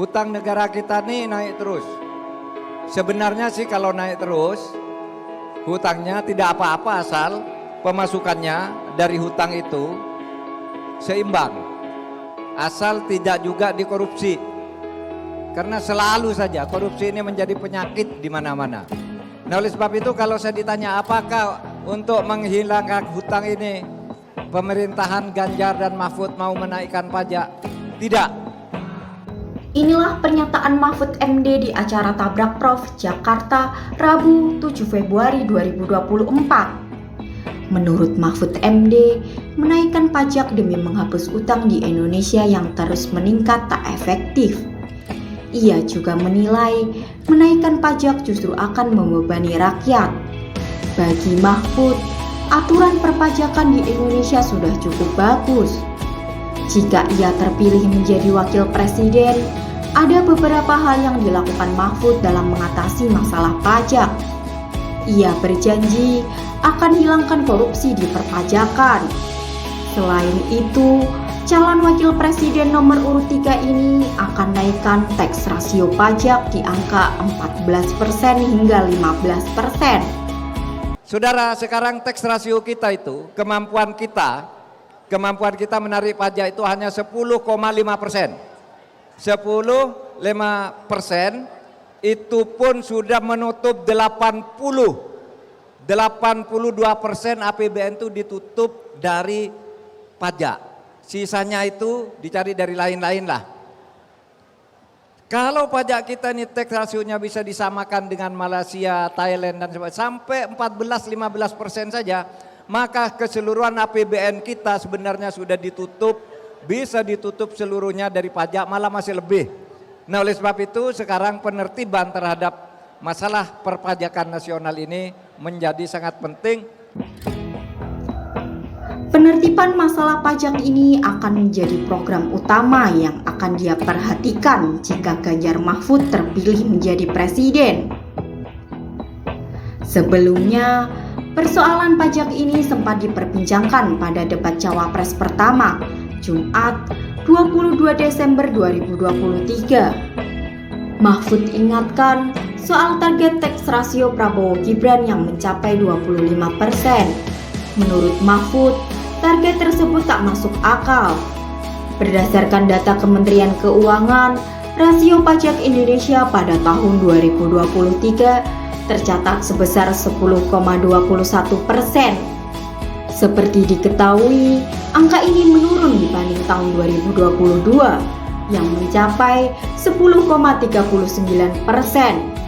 hutang negara kita nih naik terus. Sebenarnya sih kalau naik terus, hutangnya tidak apa-apa asal pemasukannya dari hutang itu seimbang. Asal tidak juga dikorupsi. Karena selalu saja korupsi ini menjadi penyakit di mana-mana. Nah oleh sebab itu kalau saya ditanya apakah untuk menghilangkan hutang ini pemerintahan Ganjar dan Mahfud mau menaikkan pajak? Tidak. Inilah pernyataan Mahfud MD di acara Tabrak Prof Jakarta Rabu 7 Februari 2024. Menurut Mahfud MD, menaikkan pajak demi menghapus utang di Indonesia yang terus meningkat tak efektif. Ia juga menilai menaikkan pajak justru akan membebani rakyat. Bagi Mahfud, aturan perpajakan di Indonesia sudah cukup bagus. Jika ia terpilih menjadi wakil presiden, ada beberapa hal yang dilakukan Mahfud dalam mengatasi masalah pajak. Ia berjanji akan hilangkan korupsi di perpajakan. Selain itu, calon wakil presiden nomor urut 3 ini akan naikkan teks rasio pajak di angka 14% hingga 15%. Saudara, sekarang teks rasio kita itu, kemampuan kita menarik pajak itu hanya 10,5%. 10,5% itu pun sudah menutup 82% APBN itu ditutup dari pajak. Sisanya itu dicari dari lain-lain lah. Kalau pajak kita ini tax rasionya bisa disamakan dengan Malaysia, Thailand dan sebagainya, sampai 14-15% saja, maka keseluruhan APBN kita sebenarnya sudah ditutup, bisa ditutup seluruhnya dari pajak, malah masih lebih. Nah oleh sebab itu sekarang penertiban terhadap masalah perpajakan nasional ini menjadi sangat penting. Penertiban masalah pajak ini akan menjadi program utama yang akan dia perhatikan jika Ganjar Mahfud terpilih menjadi presiden. Sebelumnya, persoalan pajak ini sempat diperbincangkan pada debat Cawapres pertama, Jumat 22 Desember 2023. Mahfud ingatkan soal target teks rasio Prabowo Gibran yang mencapai 25%. Menurut Mahfud, target tersebut tak masuk akal. Berdasarkan data Kementerian Keuangan, rasio pajak Indonesia pada tahun 2023 tercatat sebesar 10,21%. Seperti diketahui, angka ini menurun dibanding tahun 2022 yang mencapai 10,39%.